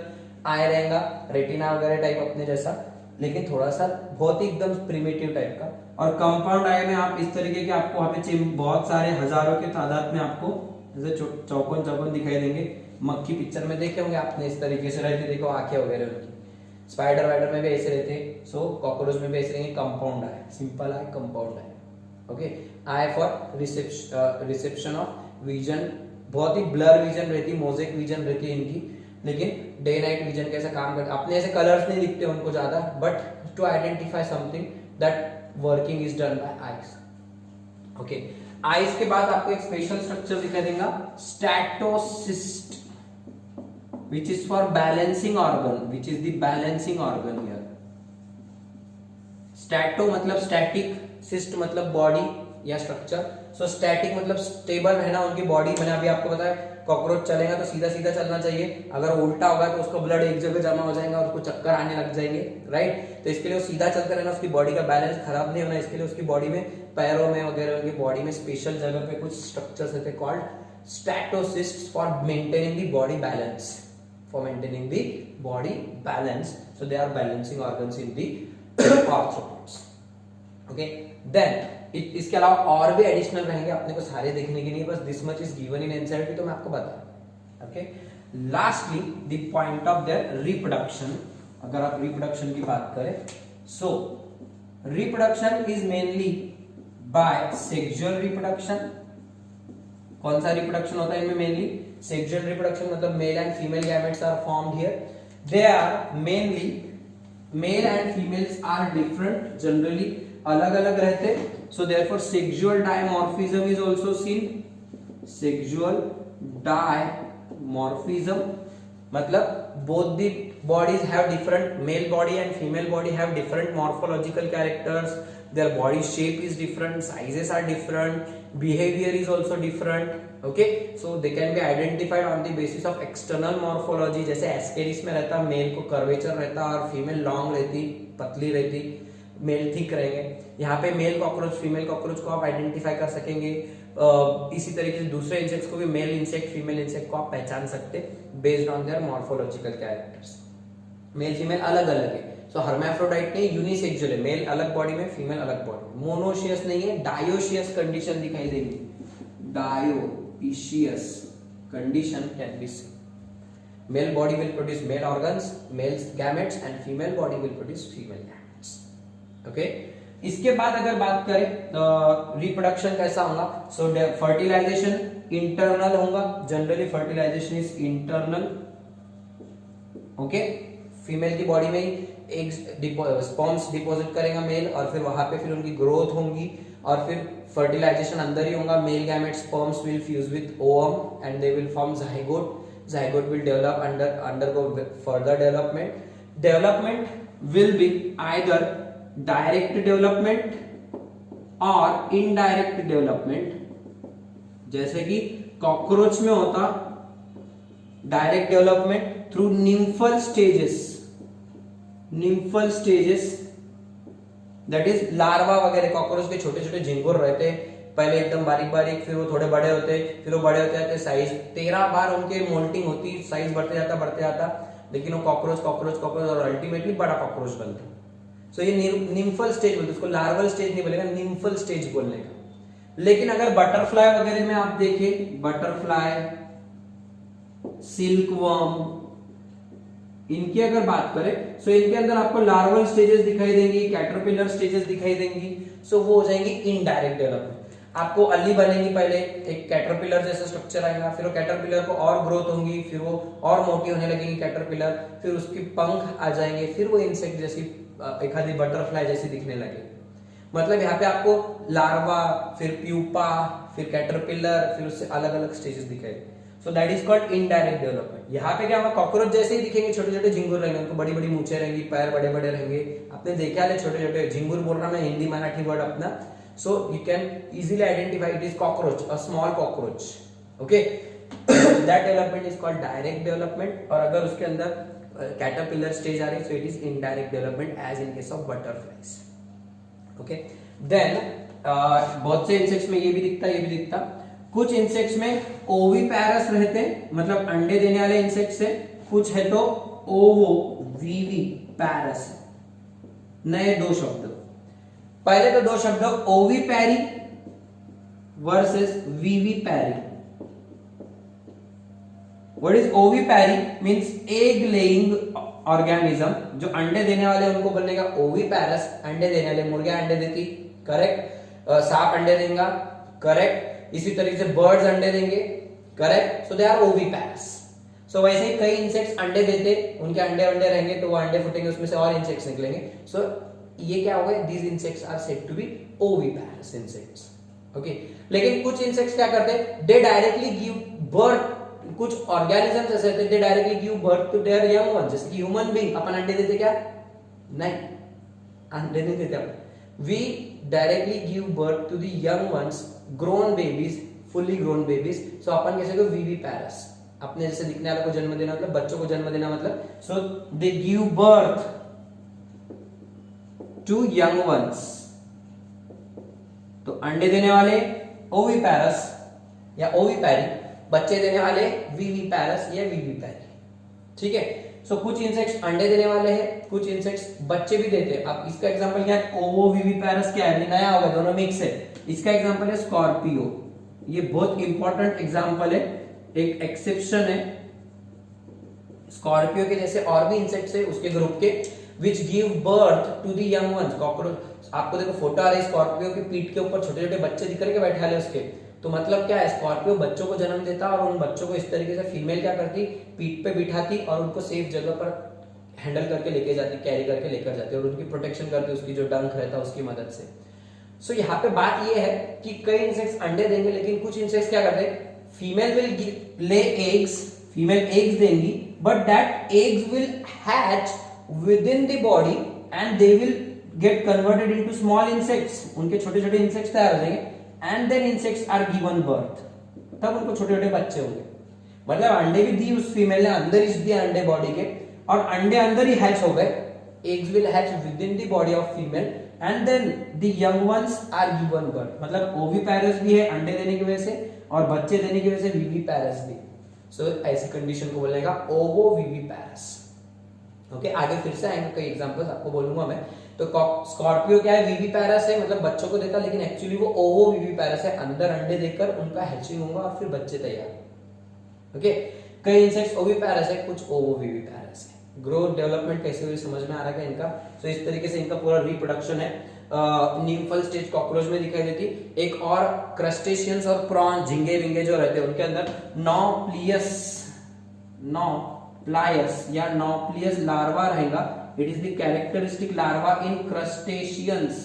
आई रहेगा, रेटिना वगैरह टाइप अपने जैसा, लेकिन थोड़ा सा बहुत ही एकदम प्रिमिटिव टाइप का। और कंपाउंड आई में आप इस तरीके के आपको वहां पे बहुत सारे हजारों के तादाद में आपको जैसे चौकोन चौकोन दिखाई देंगे। मक्खी पिक्चर में देखे होंगे आपने, इस तरीके से रहते, देखो आंखें वगैरह उनकी। स्पाइडर वाइडर में भी ऐसे रहते, सो कॉकरोच में भी ऐसे रहेंगे, compound I, simple I, compound I. Okay, I for reception of vision, बहुत ही ब्लर विजन रहती, मोजेक विजन रहती है इनकी, लेकिन डे नाइट विजन कैसा काम करता, अपने ऐसे कलर्स नहीं दिखते उनको ज्यादा, but to identify something that working is done by eyes. Okay, eyes के बाद आपको एक स्पेशल स्ट्रक्चर दिखाई देगा, statocyst, which is for balancing organ, which is the balancing organ here. Stato मतलब static, cyst मतलब body या structure, so static मतलब stable रहना उनकी बॉडी। मैंने अभी आपको बताया कॉकरोच चलेगा तो सीधा सीधा चलना चाहिए, अगर उल्टा होगा तो उसका ब्लड एक जगह जमा हो जाएगा और उसको चक्कर आने लग जाएंगे, राइट। तो इसके लिए वो सीधा चलते रहना, उसकी बॉडी का बैलेंस खराब नहीं होना, इसके लिए उसकी बॉडी में, पैरों में वगैरह उनकी बॉडी में स्पेशल जगह पे कुछ स्ट्रक्चर्स रहते हैं called statocyst for maintaining the body balance, for maintaining the body balance, so they are balancing organs in the arthropods. Okay, then इसके अलावा और भी एडिशनल रहेंगे, अपने को सारे देखने के लिए बस this much is given in NCERT, तो मैं आपको बता। Okay, lastly the point of their reproduction, अगर आप रिप्रोडक्शन की बात करें, so reproduction is mainly by sexual reproduction. कौन सा रिप्रोडक्शन होता है इनमें? मेनली सेक्सुअल रिप्रोडक्शन, मतलब male and female gametes are formed here, they are mainly male and females are different, generally अलग अलग रहते, so therefore sexual dimorphism is also scene. Sexual dimorphism मतलब both the bodies have different, male body and female body have different morphological characters, their body shape is different, sizes are different, behavior is also different. Okay, so they can be identified on the basis of external morphology. जैसे Ascaris में रहता, mail को curvature रहता और female long रहती, पतली रहती, mail thick रहेंगे। यहाँ पे मेल कॉकरोच फीमेल कॉकरोच को आप आइडेंटिफाई कर सकेंगे। इसी तरीके से दूसरे इंसेक्ट्स को भी, मेल इंसेक्ट फीमेल इंसेक्ट को आप पहचान सकते based on their morphological characters. Male female अलग अलग है, सो हर्माफ्रोडाइट नहीं, यूनिसेक्सुअल है, मेल अलग बॉडी में फीमेल अलग बॉडी। मोनोशियस नहीं है, डायोशियस कंडीशन दिखाई देगी, dioecious condition can be seen. Male body will produce male organs, male gametes and female body will produce female gametes. Okay? इसके बाद अगर बात करें रिप्रोडक्शन कैसा होगा, सो फर्टिलाइजेशन इंटरनल होगा, generally fertilisation is internal. Okay, female की body में ही एग्स स्पर्म्स डिपॉजिट करेगा मेल, और फिर वहां पे फिर उनकी ग्रोथ होगी, और फिर फर्टिलाइजेशन अंदर ही होगा। Male gamete sperms will fuse with ovum and they will form zygote. Zygote will develop undergo further development. Development will be either direct development or indirect development. जैसे कि कॉकरोच में होता direct development through nymphal stages, nymphal stages that is larva वगैरह cockroach के छोटे छोटे झिंगुर रहते, पहले एकदम बारीक बारीक, फिर वो थोड़े बड़े होते, फिर वो बड़े होते जाते, साइज 13 बार उनके मोल्टिंग होती, साइज बढ़ते जाता, लेकिन वो कॉकरोच कॉकरोच कॉकरोच और अल्टीमेटली बड़ा कॉकरोच बनता। सो ये निम्फल स्टेज बोलते, उसको लार्वल स्टेज नहीं बोलेगा, निम्फल स्टेज बोलने का। लेकिन अगर बटरफ्लाई वगैरह में आप देखें, बटरफ्लाई, सिल्कवर्म, इनकी अगर बात करें सो इनके अंदर आपको लार्वल स्टेजेस दिखाई देंगी, कैटरपिलर स्टेजेस दिखाई देंगी। सो वो हो जाएंगी इनडायरेक्ट डेवलपमेंट। आपको अली बनेगी, पहले एक कैटरपिलर जैसा स्ट्रक्चर आएगा, फिर वो कैटरपिलर को और ग्रोथ होंगी, फिर वो और मोटी होने लगेगी कैटरपिलर, फिर उसकी पंख आ जाएंगे, फिर वो इंसेक्ट जैसी एक आधी बटरफ्लाई जैसी दिखने लगेगी। मतलब यहाँ पे आपको लार्वा, फिर प्यूपा, फिर कैटरपिलर, फिर उससे अलग अलग स्टेजेस दिखाएंगे। So that is called indirect development. यहाँ पे क्या होगा, कॉकरोच जैसे ही दिखेंगे, छोटे छोटे झिंगुर रहेंगे, उनको बड़ी बड़ी मूछें रहेंगी, पैर बड़े बड़े रहेंगे। आपने देखा है छोटे छोटे झिंगुर, बोल रहा मैं हिंदी मराठी वर्ड अपना। So you can easily identify it is cockroach, a small cockroach. Okay, that development is called direct development. और अगर उसके अंदर कैटरपिलर स्टेज आ रही है, so it is indirect development as in case of butterflies. Okay, then बहुत से insects में ये भी दिखता, ये भी दिखता। कुछ इंसेक्ट्स में ओविपैरस रहते हैं, मतलब अंडे देने वाले इंसेक्ट्स है। कुछ है तो ओवो विविपैरस। नए दो शब्द, पहले तो दो शब्द ovipary versus vivipary. What is ovipary? Means egg laying organism. जो अंडे देने वाले उनको बोलने का ओविपैरस, अंडे देने वाले, मुर्गियां अंडे देती, करेक्ट। सांप अंडे देगा, करेक्ट। इसी तरीके से बर्ड्स अंडे देंगे, करेक्ट। So they are ओविपैरस। सो वैसे ही कई इंसेक्ट्स अंडे देते, उनके अंडे रहेंगे तो वो अंडे फूटेंगे, उसमें से और इंसेक्ट्स निकलेंगे। सो ये क्या होगा, these insects are said to be oviparous insects. Okay, लेकिन कुछ इंसेक्ट्स क्या करते हैं, दे डायरेक्टली गिव बर्थ। कुछ ऑर्गेनिजम्स ऐसे होते हैं, they directly give birth to their young ones. जैसे कि ह्यूमन बीइंग, अपन अंडे देते क्या? नहीं, अंडे नहीं देते अपन। We directly give birth to the young ones, grown babies, fully grown babies. So अपन कैसे को viviparous, अपने जैसे दिखने वाले को जन्म देना, मतलब बच्चों को जन्म देना, मतलब so they give birth to young ones. तो अंडे देने वाले oviparous या ovipary, बच्चे देने वाले viviparous या vivipary। ठीक है। सो कुछ इंसेक्ट्स अंडे देने वाले हैं, कुछ इंसेक्ट्स बच्चे भी देते हैं। अब इसका एग्जांपल क्या है, ओवो विविपैरस क्या है, नया होगा, दोनों मिक्स है। इसका एग्जांपल है स्कॉर्पियो। ये बहुत इंपॉर्टेंट एग्जांपल है, एक एक्सेप्शन है। स्कॉर्पियो के जैसे और भी इंसेक्ट्स है उसके ग्रुप के, which give birth to the young ones. Cockroach, आपको देखो फोटो आ रही है, स्कॉर्पियो की पीठ के ऊपर छोटे छोटे बच्चे दिख रहे हैं बैठे वाले उसके। तो मतलब क्या है, स्कॉर्पियो बच्चों को जन्म देता और उन बच्चों को इस तरीके से फीमेल क्या करती, पीठ पे बिठाती और उनको सेफ जगह पर हैंडल करके लेके जाती, कैरी करके लेकर जाती और उनकी प्रोटेक्शन करती, उसकी जो डंक रहता है उसकी मदद से। सो यहाँ पे बात ये है कि कई इंसेक्ट्स अंडे देंगे, लेकिन कुछ इंसेक्ट्स क्या करते हैं, female will lay eggs, female eggs देंगी, but that eggs will hatch within the body and they will get converted into small insects. उनके छोटे छोटे इंसेक्ट्स तैयार हो जाएंगे and then insects are given birth. तब उनको छोटे छोटे बच्चे होंगे, मतलब अंडे भी दी उस फीमेल ने, अंदर ही दिया अंडे बॉडी के, और अंडे अंदर ही हैच हो गए। Eggs will hatch within the body of female and then the young ones are given birth. मतलब ओविपैरस भी है अंडे देने की वजह से, और बच्चे देने की वजह से विविपैरस भी। सो ऐसी कंडीशन को बोलेगा ओवो विविपैरस। ओके, आगे फिर से आएंगे, कई एग्जांपल्स आपको बोलूंगा मैं। तो स्कॉर्पियो क्या है, विविपैरस है, मतलब बच्चों को देता, लेकिन एक्चुअली वो ओवो विविपैरस है, अंदर अंडे देकर उनका हैचिंग होगा और फिर बच्चे तैयार। ओके, कई इंसेक्ट्स ओविपैरस है, कुछ ओवो विविपैरस है। ग्रोथ डेवलपमेंट कैसे हुई समझ में आ रहा है इनका। सो इस तरीके से इनका पूरा रिप्रोडक्शन है। निम्फल स्टेज कॉकरोच में दिखाई देती। एक और क्रस्टेशियंस और प्रॉन, झिंगे विंगे जो रहते हैं, उनके अंदर नॉप्लायस या नॉप्लियस लार्वा रहेगा। It is the characteristic larva in crustaceans.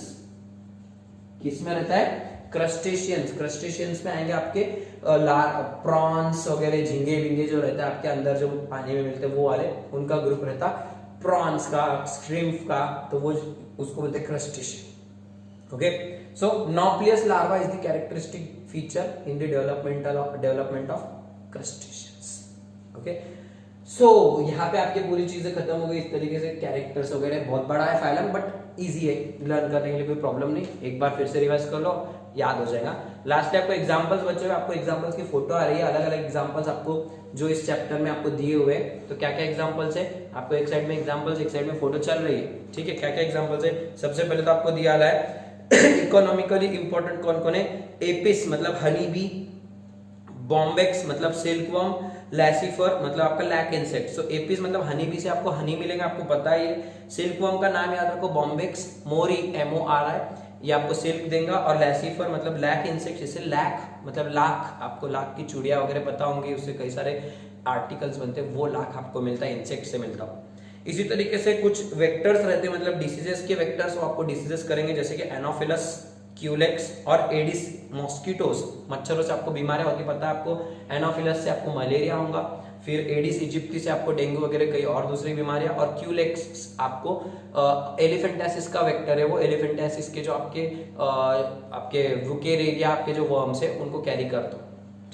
किसमें रहता है, क्रस्टेशियंस। क्रस्टेशियंस में आएंगे आपके प्रॉन्स वगैरह, झिंगे विंगे जो रहता है आपके अंदर जो पानी में मिलते हैं वो वाले, उनका ग्रुप रहता प्रॉन्स का, श्रिम्प का, तो वो उसको बोलते हैं crustacean. Okay, so nauplius larva is the characteristic feature in the development of crustaceans. Okay, so यहाँ पे आपकी पूरी चीजें खत्म हो गई। इस तरीके से कैरेक्टर्स वगैरह, बहुत बड़ा है फाइलम, बट इजी है लर्न करने के लिए, कोई प्रॉब्लम नहीं, एक बार फिर से रिवाइज कर लो, याद हो जाएगा। लास्ट आपको एग्जांपल्स बचे हुए, आपको एग्जांपल्स की फोटो आ रही है, अलग अलग एग्जांपल्स आपको जो इस चैप्टर में आपको दिए हुए हैं। तो क्या क्या एग्जांपल्स है, आपको एक साइड में एग्जांपल्स, एक साइड में फोटो चल रही है, ठीक है। क्या क्या एग्जांपल्स है, सबसे पहले तो आपको दिया है इकोनॉमिकली इंपॉर्टेंट कौन कौन है, एपिस मतलब हनी बी, बॉम्बेक्स मतलब सिल्कवर्म, लैसीफर मतलब आपका लैक इंसेक्ट। सो एपिस मतलब हनी बी से आपको हनी मिलेगा, आपको पता ही है। सिल्कवर्म का नाम याद रखो बॉम्बेक्स, मोरी MORI, ये आपको सिल्क देगा। और लैसीफर मतलब लैक इंसेक्ट, जैसे लैक मतलब लाख, आपको लाख की चूड़िया वगैरह पता होंगी, उससे कई सारे आर्टिकल्स बनते हैं, वो लाख आपको मिलता है, इंसेक्ट से मिलता है। इसी तरीके से कुछ वेक्टर्स रहते हैं, मतलब डिसीजेस के वेक्टर्स, वो आपको डिसीजेस करेंगे, जैसे कि एनोफिलस, क्यूलेक्स और एडिस मॉस्किटोस, मच्छरों से आपको बीमारियां होती पता है आपको। एनोफिलस से आपको मलेरिया होगा, फिर एडिस इजिप्टी से आपको डेंगू वगैरह कई और दूसरी बीमारियां, और क्यूलेक्स आपको एलिफेंटासिस का वेक्टर है, वो एलिफेंटासिस के जो आपके वुकेरिया, आपके जो वर्म्स है उनको कैरी करता है,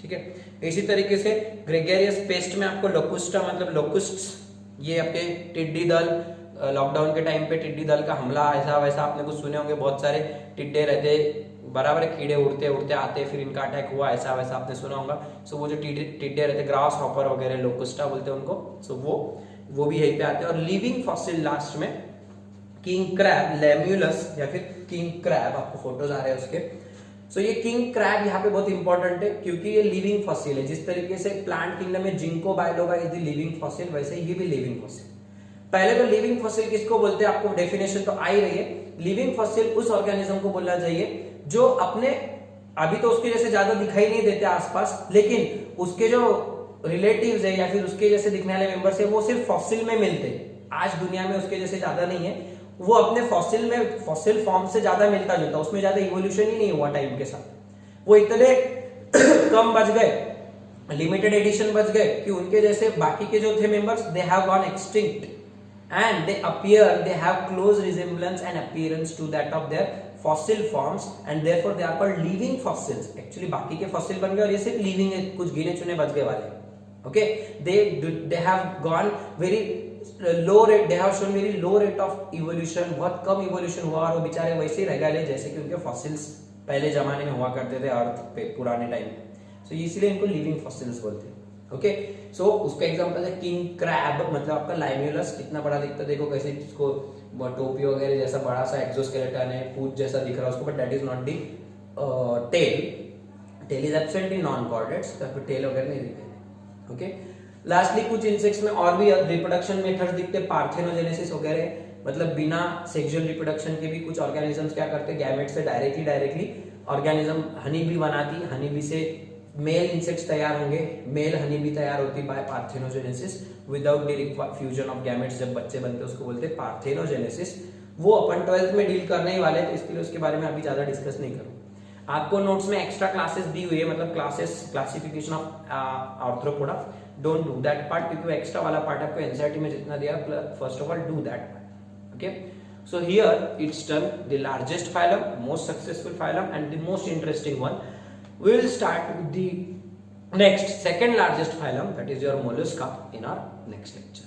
ठीक है। इसी तरीके से ग्रेगेरियस पेस्ट में आपको लोकुस्टा मतलब लोकुस्ट्स, ये आपके टिड्डी दल, लॉकडाउन के टाइम पे टिड्डी दल का हमला ऐसा वैसा आपने कुछ सुने होंगे, बहुत सारे टिड्डे रहते बराबर है, कीड़े उड़ते उड़ते आते, फिर इनका अटैक हुआ ऐसा वैसा आपने सुना होगा। सो वो जो टिड्डे रहते, ग्रास हॉपर वगैरह, लोकुस्टा बोलते हैं उनको, सो वो भी यहीं पे आते हैं। और लिविंग फॉसिल लास्ट में किंग क्रैब, लेम्यूलस या फिर किंग क्रैब, आपको फोटोज आ रहे हैं उसके। सो ये किंग क्रैब यहाँ पे बहुत इंपॉर्टेंट है, क्योंकि ये लिविंग फॉसिल है। जिस तरीके से प्लांट किंगडम में Ginkgo biloba is the living fossil, वैसे ये भी लिविंग फॉसिल। पहले तो लिविंग फॉसिल किसको बोलते हैं, आपको डेफिनेशन तो आ ही रही है। लिविंग फॉसिल उस ऑर्गेनिज्म को बोलना चाहिए जो अपने, अभी तो उसके जैसे ज्यादा दिखाई नहीं देते आसपास, लेकिन उसके जो रिलेटिव्स है या फिर उसके जैसे दिखने वाले मेंबर्स है वो सिर्फ फॉसिल में मिलते हैं। आज दुनिया में उसके जैसे ज्यादा नहीं है, वो अपने फॉसिल में, फॉसिल फॉर्म से ज्यादा मिलता जुलता, उसमें ज्यादा इवोल्यूशन ही नहीं हुआ टाइम के साथ। वो इतने कम बच गए, लिमिटेड एडिशन बच गए कि उनके जैसे बाकी के जो थे members, they have gone extinct and they have close resemblance and appearance to that of their fossil forms and therefore they are called living fossils. Actually बाकी के फॉसिल बन गए और ये सिर्फ लिविंग है, कुछ गिने चुने बच गए वाले। Okay, they have gone very low rate, they have shown very low rate of evolution, बहुत कम इवोल्यूशन हुआ और वो बेचारे वैसे ही रह गए जैसे कि उनके फॉसिल्स पहले जमाने में हुआ करते थे अर्थ पे पुराने टाइम में। सो इसलिए इनको लिविंग फॉसिल्स बोलते हैं। ओके, सो उसका एग्जांपल है किंग क्रैब, मतलब आपका लाइम्यूलस, कितना बड़ा दिखता है, देखो कैसे इसको टोपी वगैरह जैसा बड़ा सा एक्सोस्केलेटन है, पूंछ जैसा दिख रहा है उसको, but that is not the tail. Tail is absent in non chordates, तो टेल वगैरह नहीं दिखते। ओके, लास्टली कुछ इंसेक्ट्स में और भी रिप्रोडक्शन मेथड्स दिखते हैं, पार्थेनोजेनेसिस वगैरह, मतलब बिना सेक्सुअल रिप्रोडक्शन के भी कुछ ऑर्गेनिजम्स क्या करते हैं, गैमेट से डायरेक्टली ऑर्गेनिज्म, हनी बी बनाती, हनी बी से मेल इंसेक्ट्स तैयार होंगे, मेल हनी बी तैयार होती by parthenogenesis without direct fusion of gametes, जब बच्चे बनते हैं उसको बोलते हैं पार्थेनोजेनेसिस। वो अपन 12th में डील करने ही वाले हैं, तो इसके लिए उसके बारे में अभी ज्यादा डिस्कस नहीं करूँ। आपको नोट्स में एक्स्ट्रा क्लासेस दी हुई है, मतलब classes, classification of arthropoda, don't do that part, क्योंकि एक्स्ट्रा वाला पार्ट आपको एनसीईआरटी में जितना दिया, first of all do that part. Okay, so here it's done, the largest phylum, most successful phylum and the most interesting one. We will start with the next second largest phylum, that is your mollusca, in our next lecture.